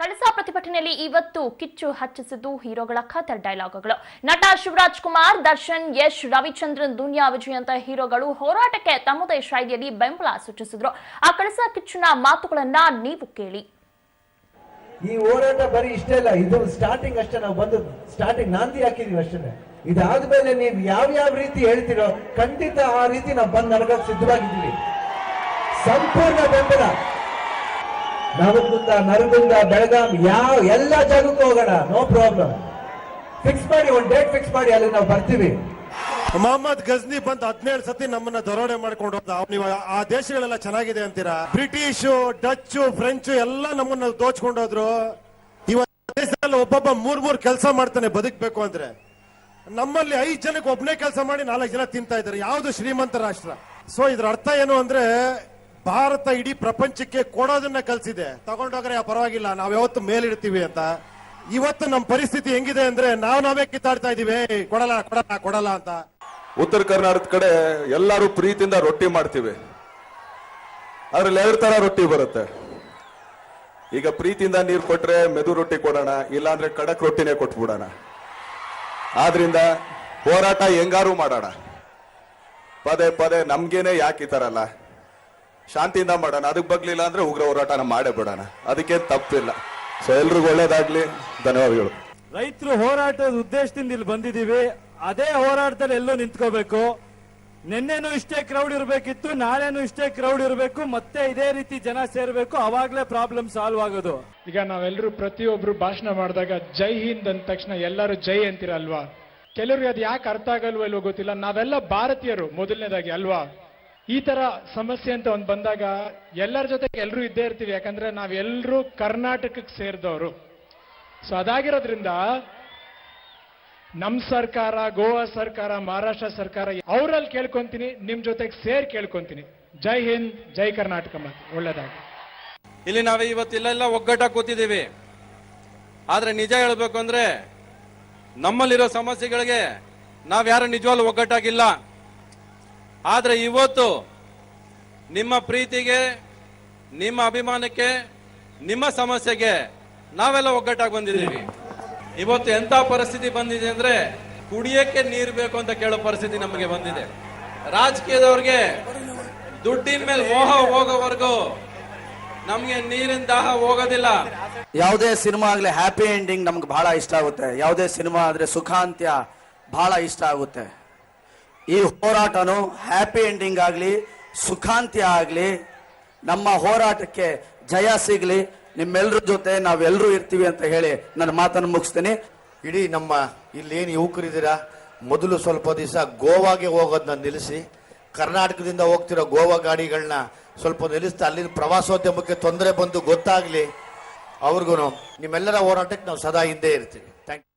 ಕಳಸಾ ಪ್ರತಿಭಟನೆಯಲ್ಲಿ ಇವತ್ತು ಕಿಚ್ಚು ಹಚ್ಚಿಸಿದ್ದು ಹೀರೋಗಳ ಖತರ್ ಡೈಲಾಗ್ಗಳು. ನಟ ಶಿವರಾಜ್ ಕುಮಾರ್, ದರ್ಶನ್, ಯಶ್, ರವಿಚಂದ್ರನ್, ದುನಿಯಾ ವಿಜಯ್ ಅಂತ ಹೀರೋಗಳು ಹೋರಾಟಕ್ಕೆ ತಮ್ಮದೇ ಶೈಲಿಯಲ್ಲಿ ಬೆಂಬಲ ಸೂಚಿಸಿದ್ರು. ಆ ಕಳಸಾ ಕಿಚ್ಚುನ ಮಾತುಗಳನ್ನ ನೀವು ಕೇಳಿ. ಈ ಹೋರಾಟ ಬರೀ ಇಷ್ಟೇ ಇಲ್ಲ, ಇದು ಸ್ಟಾರ್ಟಿಂಗ್ ಅಷ್ಟೇ. ನಾವು ಬಂದು ಸ್ಟಾರ್ಟಿಂಗ್ ನಾಂದಿ ಹಾಕಿದೀವಿ ಅಷ್ಟೇ. ಇದಾದ್ಮೇಲೆ ನೀವು ಯಾವ ರೀತಿ ಹೇಳ್ತಿರೋ ಖಂಡಿತ ಆ ರೀತಿ ನಾವು ಬಂದು ನರಗಕ್ಕೆ ಸಿದ್ಧವಾಗಿದ್ದೀವಿ. ಸಂಪೂರ್ಣ ಬೆಂಬಲ. ನವಗುಂದ, ನರಗುಂದ, ಬೆಳಗಾಂ, ಎಲ್ಲ ಜಾಗಕ್ಕೂ ಹೋಗೋಣ, ನೋ ಪ್ರಾಬ್ಲಮ್. ಫಿಕ್ಸ್ ಮಾಡಿ, ಒಂದು ಡೇಟ್ ಫಿಕ್ಸ್ ಮಾಡಿ, ಅಲ್ಲಿ ನಾವು ಬರ್ತೀವಿ. ಮೊಹಮ್ಮದ್ ಗಜ್ನಿ ಬಂದ್ 17 ಸತಿ ನಮ್ಮನ್ನ ದರೋಡೆ ಮಾಡ್ಕೊಂಡು ನೀವು ಆ ದೇಶಗಳೆಲ್ಲ ಚೆನ್ನಾಗಿದೆ ಅಂತೀರಾ? ಬ್ರಿಟಿಷು, ಡಚ್ಚು, ಫ್ರೆಂಚು ಎಲ್ಲ ನಮ್ಮನ್ನ ದೋಚ್ಕೊಂಡೋದ್ರು. ಇವತ್ತು ದೇಶದಲ್ಲಿ ಒಬ್ಬೊಬ್ಬ 3 ಕೆಲಸ ಮಾಡ್ತಾನೆ ಬದುಕಬೇಕು ಅಂದ್ರೆ. ನಮ್ಮಲ್ಲಿ 5 ಜನಕ್ಕೆ ಒಬ್ಬನೇ ಕೆಲಸ ಮಾಡಿ 4 ಜನ ತಿಂತಾ ಇದ್ದಾರೆ. ಯಾವ್ದು ಶ್ರೀಮಂತ ರಾಷ್ಟ್ರ? ಸೊ ಇದ್ರ ಅರ್ಥ ಏನು ಅಂದ್ರೆ, ಭಾರತ ಇಡೀ ಪ್ರಪಂಚಕ್ಕೆ ಕೊಡೋದನ್ನ ಕಲ್ಸಿದೆ. ತಗೊಂಡೋಗ್ರೆ ಪರವಾಗಿಲ್ಲ, ನಾವ್ ಯಾವತ್ತು ಮೇಲಿಡ್ತೀವಿ ಅಂತ. ಇವತ್ತು ನಮ್ಮ ಪರಿಸ್ಥಿತಿ ಹೆಂಗಿದೆ ಅಂದ್ರೆ, ನಾವೇ ಕಿತ್ತಾಡ್ತಾ ಇದೀವಿ, ಕೊಡಲ್ಲ ಕೊಡಲ್ಲ ಕೊಡಲ್ಲ ಅಂತ. ಉತ್ತರ ಕರ್ನಾಟಕದ ಕಡೆ ಎಲ್ಲರೂ ಪ್ರೀತಿಯಿಂದ ರೊಟ್ಟಿ ಮಾಡ್ತೀವಿ. ಅದ್ರಲ್ಲಿ 2 ತರ ರೊಟ್ಟಿ ಬರುತ್ತೆ. ಈಗ ಪ್ರೀತಿಯಿಂದ ನೀರು ಕೊಟ್ರೆ ಮೆದು ರೊಟ್ಟಿ ಕೊಡೋಣ, ಇಲ್ಲಾಂದ್ರೆ ಕಡಕ್ ರೊಟ್ಟಿನೇ ಕೊಟ್ಬಿಡೋಣ. ಆದ್ರಿಂದ ಹೋರಾಟ ಹೆಂಗಾರು ಮಾಡೋಣ. ಪದೇ ಪದೇ ನಮ್ಗೇನೆ ಯಾಕೆ ಈ ತರ ಅಲ್ಲ, ಶಾಂತಿಯಿಂದ ಮಾಡೋಣ. ಅದಕ್ಕೆ ಬಗ್ಲಿಲ್ಲ ಅಂದ್ರೆ ಉಗ್ರ ಹೋರಾಟನ ಮಾಡೇ ಬಿಡೋಣ, ಅದಕ್ಕೆ ತಪ್ಪಿಲ್ಲ. ಸೊ ಎಲ್ರಿಗೂ ಒಳ್ಳೇದಾಗ್ಲಿ, ಧನ್ಯವಾದಗಳು. ರೈತರು ಹೋರಾಟದ ಉದ್ದೇಶದಿಂದ ಇಲ್ಲಿ ಬಂದಿದ್ದೀವಿ. ಅದೇ ಹೋರಾಟದಲ್ಲಿ ಎಲ್ಲೋ ನಿಂತ್ಕೋಬೇಕು. ನಿನ್ನೆನೂ ಇಷ್ಟೇ ಕ್ರೌಡ್ ಇರಬೇಕಿತ್ತು, ನಾಳೆನೂ ಇಷ್ಟೇ ಕ್ರೌಡ್ ಇರಬೇಕು, ಮತ್ತೆ ಇದೇ ರೀತಿ ಜನ ಸೇರ್ಬೇಕು. ಅವಾಗ್ಲೇ ಪ್ರಾಬ್ಲಮ್ ಸಾಲ್ವ್ ಆಗೋದು. ಈಗ ನಾವೆಲ್ಲರೂ ಪ್ರತಿಯೊಬ್ರು ಭಾಷಣ ಮಾಡಿದಾಗ ಜೈ ಹಿಂದ್ ಅಂದ ತಕ್ಷಣ ಎಲ್ಲರೂ ಜೈ ಅಂತೀರಲ್ವಾ? ಕೆಲವ್ರಿಗೆ ಅದು ಯಾಕೆ ಅರ್ಥ ಆಗಲ್ವೋ ಇಲ್ವೋ ಗೊತ್ತಿಲ್ಲ. ನಾವೆಲ್ಲ ಭಾರತೀಯರು ಮೊದಲನೇದಾಗಿ ಅಲ್ವಾ? ಈ ತರ ಸಮಸ್ಯೆ ಅಂತ ಒಂದು ಬಂದಾಗ ಎಲ್ಲರ ಜೊತೆಗೆ ಎಲ್ಲರೂ ಇದ್ದೇ ಇರ್ತೀವಿ. ಯಾಕಂದ್ರೆ ನಾವೆಲ್ಲರೂ ಕರ್ನಾಟಕಕ್ಕೆ ಸೇರಿದವರು. ಸೊ ಅದಾಗಿರೋದ್ರಿಂದ ನಮ್ ಸರ್ಕಾರ, ಗೋವಾ ಸರ್ಕಾರ, ಮಹಾರಾಷ್ಟ್ರ ಸರ್ಕಾರ ಅವರಲ್ಲಿ ಕೇಳ್ಕೊಂತೀನಿ, ನಿಮ್ ಜೊತೆಗೆ ಸೇರಿ ಕೇಳ್ಕೊಂತೀನಿ. ಜೈ ಹಿಂದ್, ಜೈ ಕರ್ನಾಟಕ. ಮತ್ತೆ ಒಳ್ಳೇದಾಗಿ. ಇಲ್ಲಿ ನಾವೇ ಇವತ್ತಿಲ್ಲೆಲ್ಲ ಒಗ್ಗಟ್ಟಾಗಿ ಕೂತಿದ್ದೀವಿ. ಆದ್ರೆ ನಿಜ ಹೇಳ್ಬೇಕು ಅಂದ್ರೆ, ನಮ್ಮಲ್ಲಿರೋ ಸಮಸ್ಯೆಗಳಿಗೆ ನಾವ್ಯಾರು ನಿಜವಾಗ್ಲೂ ಒಗ್ಗಟ್ಟಾಗಿಲ್ಲ. ಆದ್ರೆ ಇವತ್ತು ನಿಮ್ಮ ಪ್ರೀತಿಗೆ, ನಿಮ್ಮ ಅಭಿಮಾನಕ್ಕೆ, ನಿಮ್ಮ ಸಮಸ್ಯೆಗೆ ನಾವೆಲ್ಲ ಒಗ್ಗಟ್ಟಾಗಿ ಬಂದಿದ್ದೀವಿ. ಇವತ್ತು ಎಂತ ಪರಿಸ್ಥಿತಿ ಬಂದಿದೆ ಅಂದ್ರೆ, ಕುಡಿಯಕ್ಕೆ ನೀರು ಬೇಕು ಅಂತ ಕೇಳೋ ಪರಿಸ್ಥಿತಿ ನಮಗೆ ಬಂದಿದೆ. ರಾಜಕೀಯದವ್ರಿಗೆ ದುಡ್ಡಿನ ಮೇಲೆ ಮೋಹ ಹೋಗೋವರೆಗೂ ನಮ್ಗೆ ನೀರಿನ ದಾಹ ಹೋಗೋದಿಲ್ಲ. ಯಾವುದೇ ಸಿನಿಮಾ ಆಗ್ಲಿ ಹ್ಯಾಪಿ ಎಂಡಿಂಗ್ ನಮ್ಗೆ ಬಹಳ ಇಷ್ಟ ಆಗುತ್ತೆ. ಯಾವುದೇ ಸಿನಿಮಾ ಆದ್ರೆ ಸುಖಾಂತ್ಯ ಬಹಳ ಇಷ್ಟ ಆಗುತ್ತೆ. ಈ ಹೋರಾಟನು ಹ್ಯಾಪಿ ಎಂಡಿಂಗ್ ಆಗ್ಲಿ, ಸುಖಾಂತ್ಯ ಆಗ್ಲಿ, ನಮ್ಮ ಹೋರಾಟಕ್ಕೆ ಜಯ ಸಿಗ್ಲಿ. ನಿಮ್ಮೆಲ್ಲರ ಜೊತೆ ನಾವೆಲ್ಲರೂ ಇರ್ತೀವಿ ಅಂತ ಹೇಳಿ ನನ್ನ ಮಾತನ್ನು ಮುಗಿಸ್ತೀನಿ. ಇಡೀ ನಮ್ಮ ಇಲ್ಲೇನು ಯುವಕರಿದ್ದೀರಾ, ಮೊದಲು ಸ್ವಲ್ಪ ದಿವಸ ಗೋವಾಗೆ ಹೋಗೋದನ್ನ ನಿಲ್ಲಿಸಿ, ಕರ್ನಾಟಕದಿಂದ ಹೋಗ್ತಿರೋ ಗೋವಾ ಗಾಡಿಗಳನ್ನ ಸ್ವಲ್ಪ ನಿಲ್ಲಿಸ್ತಾ ಅಲ್ಲಿನ ಪ್ರವಾಸೋದ್ಯಮಕ್ಕೆ ತೊಂದರೆ ಬಂದು ಗೊತ್ತಾಗ್ಲಿ ಅವ್ರಿಗೂ. ನಿಮ್ಮೆಲ್ಲರ ಹೋರಾಟಕ್ಕೆ ನಾವು ಸದಾ ಹಿಂದೆ ಇರ್ತೀವಿ. Thank you.